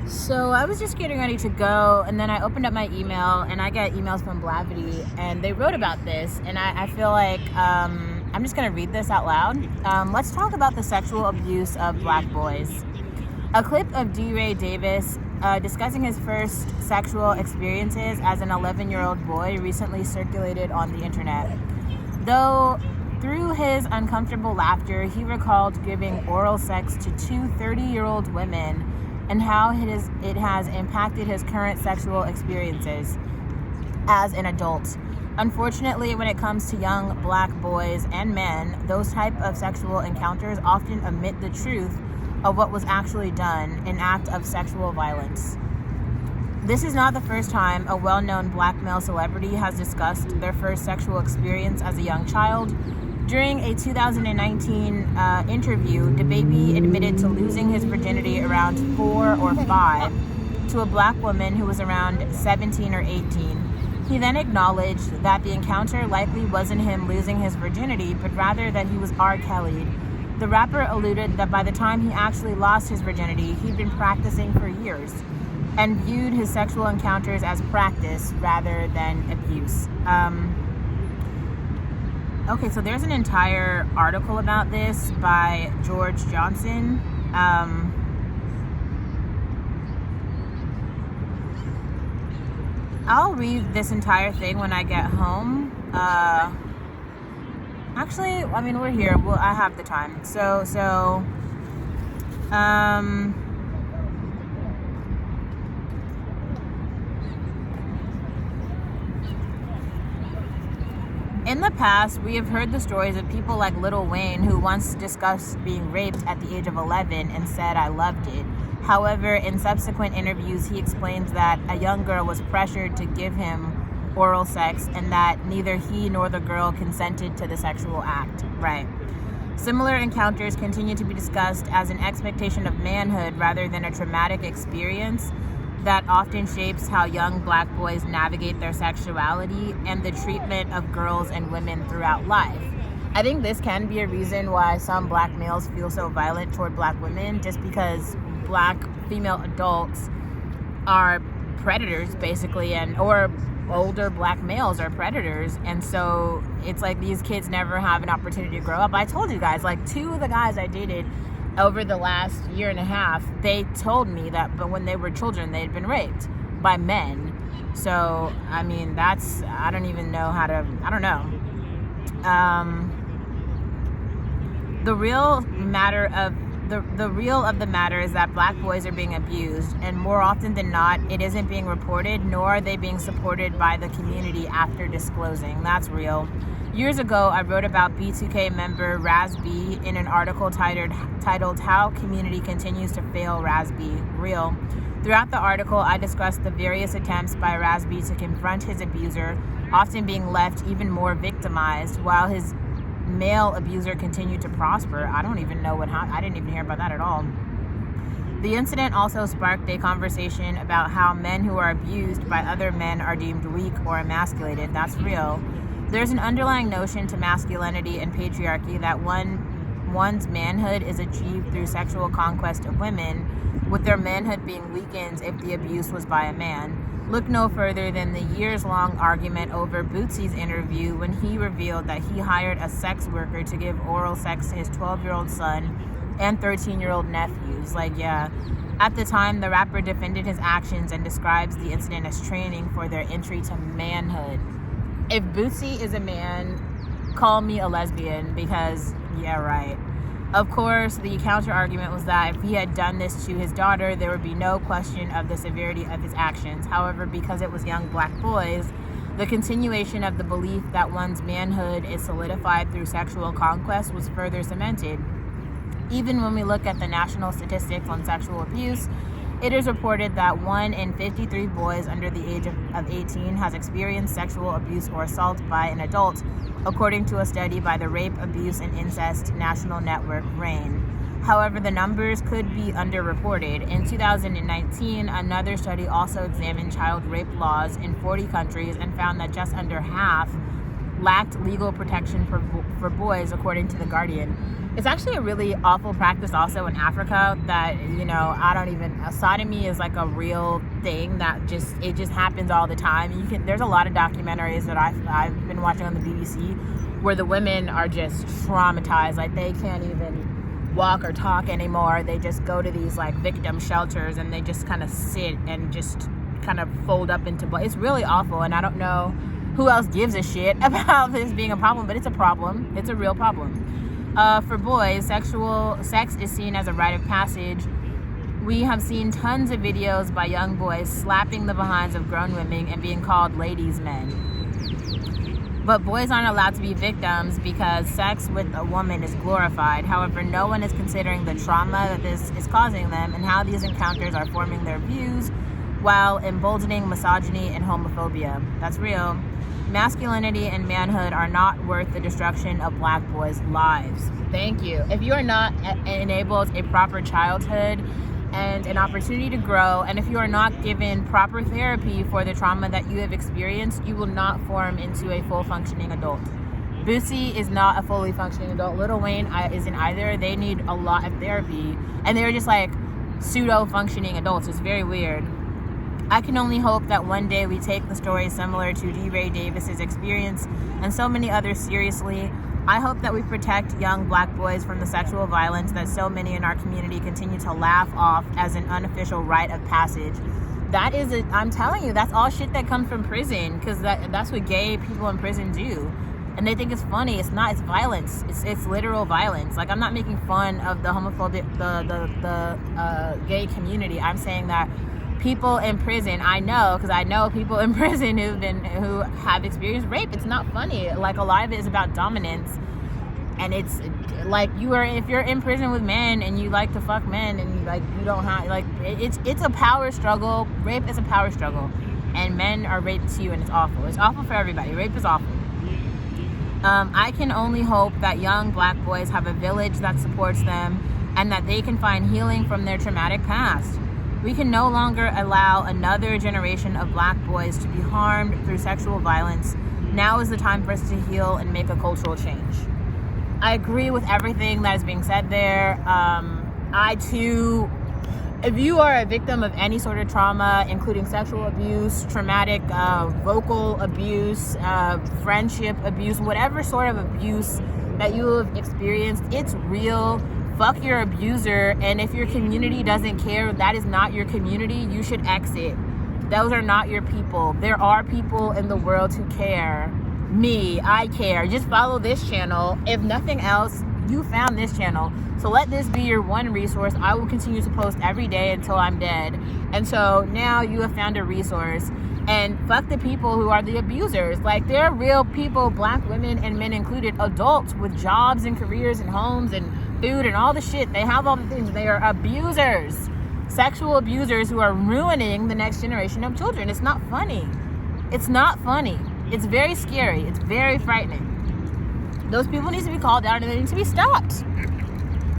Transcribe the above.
So I was just getting ready to go, and then I opened up my email, and I got emails from Blavity, and they wrote about this, and I feel like I'm just going to read this out loud. Let's talk about the sexual abuse of black boys. A clip of D. Ray Davis discussing his first sexual experiences as an 11-year-old boy recently circulated on the internet. Though through his uncomfortable laughter, he recalled giving oral sex to two 30-year-old women and how it has impacted his current sexual experiences as an adult. Unfortunately, when it comes to young black boys and men, those type of sexual encounters often omit the truth of what was actually done, an act of sexual violence. This is not the first time a well-known black male celebrity has discussed their first sexual experience as a young child. During a 2019 interview, DaBaby admitted to losing his virginity around 4 or 5 to a black woman who was around 17 or 18. He then acknowledged that the encounter likely wasn't him losing his virginity, but rather that he was R. Kelly'd. The rapper alluded that by the time he actually lost his virginity, he'd been practicing for years and viewed his sexual encounters as practice rather than abuse. Okay, so there's an entire article about this by George Johnson. I'll read this entire thing when I get home. Actually, I mean, we're here. Well, I have the time. In the past, we have heard the stories of people like Lil Wayne, who once discussed being raped at the age of 11 and said, "I loved it." However, in subsequent interviews, he explained that a young girl was pressured to give him oral sex and that neither he nor the girl consented to the sexual act. Right. Similar encounters continue to be discussed as an expectation of manhood rather than a traumatic experience that often shapes how young black boys navigate their sexuality and the treatment of girls and women throughout life. I think this can be a reason why some black males feel so violent toward black women, just because black female adults are predators, basically, or older black males are predators, and so it's like these kids never have an opportunity to grow up. I told you guys, like 2 of the guys I dated over the last year and a half, they told me that but when they were children they had been raped by men. So I mean, I don't know. The real of the matter is that black boys are being abused, and more often than not it isn't being reported, nor are they being supported by the community after disclosing. That's real. Years ago, I wrote about B2K member Raz B in an article titled How Community Continues to Fail Raz B. Real. Throughout the article, I discussed the various attempts by Raz B to confront his abuser, often being left even more victimized, while his male abuser continued to prosper. I didn't even hear about that at all. The incident also sparked a conversation about how men who are abused by other men are deemed weak or emasculated. That's real. There's an underlying notion to masculinity and patriarchy that one's manhood is achieved through sexual conquest of women, with their manhood being weakened if the abuse was by a man. Look no further than the years-long argument over Bootsy's interview when he revealed that he hired a sex worker to give oral sex to his 12-year-old son and 13-year-old nephews. At the time, the rapper defended his actions and describes the incident as training for their entry to manhood. If Bootsy is a man, call me a lesbian, because, yeah, right. Of course, the counter argument was that if he had done this to his daughter, there would be no question of the severity of his actions. However, because it was young black boys, the continuation of the belief that one's manhood is solidified through sexual conquest was further cemented. Even when we look at the national statistics on sexual abuse, it is reported that 1 in 53 boys under the age of 18 has experienced sexual abuse or assault by an adult, according to a study by the Rape, Abuse, and Incest National Network, RAIN. However, the numbers could be underreported. In 2019, another study also examined child rape laws in 40 countries and found that just under half lacked legal protection for boys, according to The Guardian. It's actually a really awful practice also in Africa that, sodomy is like a real thing that it just happens all the time. There's a lot of documentaries that I've been watching on the BBC where the women are just traumatized. Like, they can't even walk or talk anymore. They just go to these like victim shelters and they just kind of sit and just kind of fold up into, it's really awful. And I don't know who else gives a shit about this being a problem, but it's a problem. It's a real problem. For boys, sex is seen as a rite of passage. We have seen tons of videos by young boys slapping the behinds of grown women and being called ladies' men. But boys aren't allowed to be victims because sex with a woman is glorified. However, no one is considering the trauma that this is causing them and how these encounters are forming their views while emboldening misogyny and homophobia. That's real. Masculinity and manhood are not worth the destruction of black boys' lives. Thank you. If you are not enabled a proper childhood and an opportunity to grow, and if you are not given proper therapy for the trauma that you have experienced, you will not form into a full functioning adult. Boosie is not a fully functioning adult. Lil Wayne isn't either. They need a lot of therapy, and they're just like pseudo functioning adults. It's very weird. I can only hope that one day we take the story similar to D. Ray Davis's experience and so many others seriously. I hope that we protect young black boys from the sexual violence that so many in our community continue to laugh off as an unofficial rite of passage. I'm telling you, that's all shit that comes from prison, because that's what gay people in prison do. And they think it's funny. It's not. It's violence. It's literal violence. Like, I'm not making fun of the homophobic, the gay community. I'm saying that people in prison, I know people in prison who have experienced rape. It's not funny. Like, a lot of it is about dominance, and it's like if you're in prison with men and you like to fuck men and you don't have it's a power struggle. Rape is a power struggle, and men are raped to you, and it's awful. It's awful for everybody. Rape is awful. I can only hope that young black boys have a village that supports them and that they can find healing from their traumatic past. We can no longer allow another generation of black boys to be harmed through sexual violence. Now is the time for us to heal and make a cultural change. I agree with everything that is being said there. I too, if you are a victim of any sort of trauma, including sexual abuse, traumatic vocal abuse, friendship abuse, whatever sort of abuse that you have experienced, it's real. Fuck your abuser, and if your community doesn't care, that is not your community, you should exit. Those are not your people. There are people in the world who care. Me, I care. Just follow this channel. If nothing else, you found this channel. So let this be your one resource. I will continue to post every day until I'm dead. And so now you have found a resource. And fuck the people who are the abusers. Like, they're real people, black women and men included, adults with jobs and careers and homes and food and all the shit. They have all the things. They are abusers, sexual abusers who are ruining the next generation of children. It's not funny. It's not funny. It's very scary. It's very frightening. Those people need to be called out and they need to be stopped.